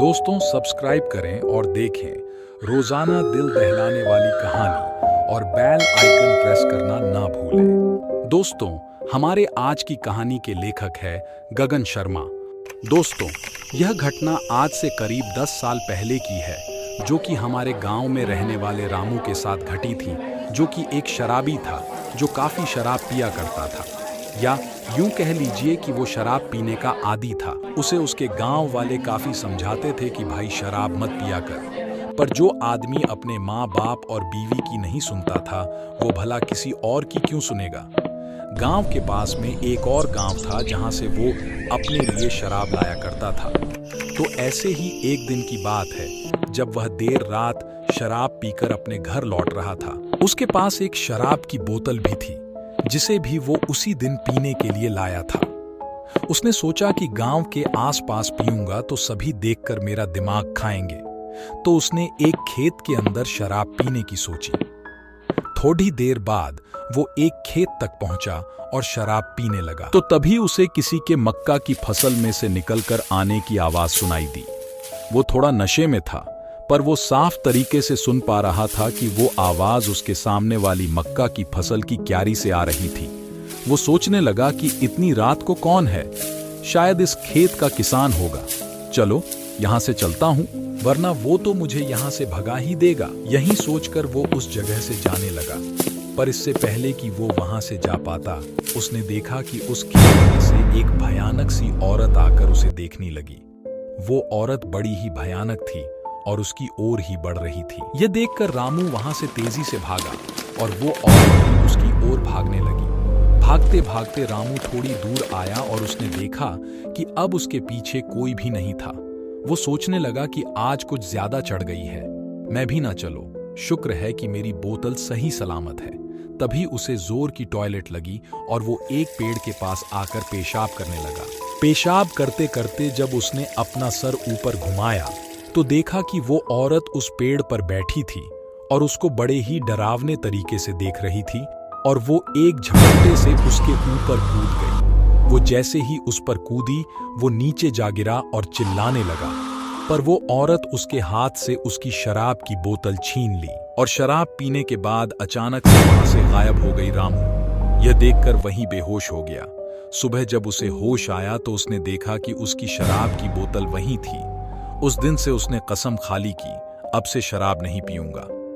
दोस्तों सब्सक्राइब करें और देखें रोजाना दिल दहलाने वाली कहानी और बेल आइकन प्रेस करना ना भूलें। दोस्तों हमारे आज की कहानी के लेखक है गगन शर्मा। दोस्तों यह घटना आज से करीब 10 साल पहले की है, जो कि हमारे गांव में रहने वाले रामू के साथ घटी थी, जो कि एक शराबी था जो काफी शराब पिया करता था, या यूं कह लीजिए कि वो शराब पीने का आदी था। उसे उसके गांव वाले काफी समझाते थे कि भाई शराब मत पिया कर, पर जो आदमी अपने माँ बाप और बीवी की नहीं सुनता था वो भला किसी और की क्यों सुनेगा। गांव के पास में एक और गांव था जहां से वो अपने लिए शराब लाया करता था। तो ऐसे ही एक दिन की बात है जब वह देर रात शराब पीकर अपने घर लौट रहा था। उसके पास एक शराब की बोतल भी थी जिसे भी वो उसी दिन पीने के लिए लाया था। उसने सोचा कि गांव के आसपास पीऊंगा तो सभी देखकर मेरा दिमाग खाएंगे, तो उसने एक खेत के अंदर शराब पीने की सोची। थोड़ी देर बाद वो एक खेत तक पहुंचा और शराब पीने लगा, तो तभी उसे किसी के मक्का की फसल में से निकलकर आने की आवाज सुनाई दी। वो थोड़ा नशे में था, पर वो साफ तरीके से सुन पा रहा था कि वो आवाज उसके सामने वाली मक्का की फसल की क्यारी से आ रही थी। वो सोचने लगा कि इतनी रात को कौन है, शायद इस खेत का किसान होगा। चलो यहाँ से चलता हूँ, वरना वो तो मुझे यहाँ से भगा ही देगा। यही सोचकर वो उस जगह से जाने लगा, पर इससे पहले कि वो वहां से जा पाता, उसने देखा कि उस खेत में से एक भयानक सी औरत आकर उसे देखने लगी। वो औरत बड़ी ही भयानक थी और उसकी ओर ही बढ़ रही थी। यह देखकर रामू वहां से तेजी से भागा और वो औरत भी उसकी ओर भागने लगी। भागते भागते रामू थोड़ी दूर आया और उसने देखा कि अब उसके पीछे कोई भी नहीं था। वो सोचने लगा कि आज कुछ ज्यादा चढ़ गई है, मैं भी ना चलो, शुक्र है कि मेरी बोतल सही सलामत है। तभी उसे जोर की टॉयलेट लगी और वो एक पेड़ के पास आकर पेशाब करने लगा। पेशाब करते करते जब उसने अपना सर ऊपर घुमाया तो देखा कि वो औरत उस पेड़ पर बैठी थी और उसको बड़े ही डरावने तरीके से देख रही थी, और वो एक झपट्टे से उसके ऊपर कूद गई। वो जैसे ही उस पर कूदी वो नीचे जा गिरा और चिल्लाने लगा, पर वो औरत उसके हाथ से उसकी शराब की बोतल छीन ली और शराब पीने के बाद अचानक से वहां से गायब हो गई। रामू यह देखकर वहीं बेहोश हो गया। सुबह जब उसे होश आया तो उसने देखा कि उसकी शराब की बोतल वहीं थी। उस दिन से उसने कसम खा ली कि अब से शराब नहीं पीऊंगा।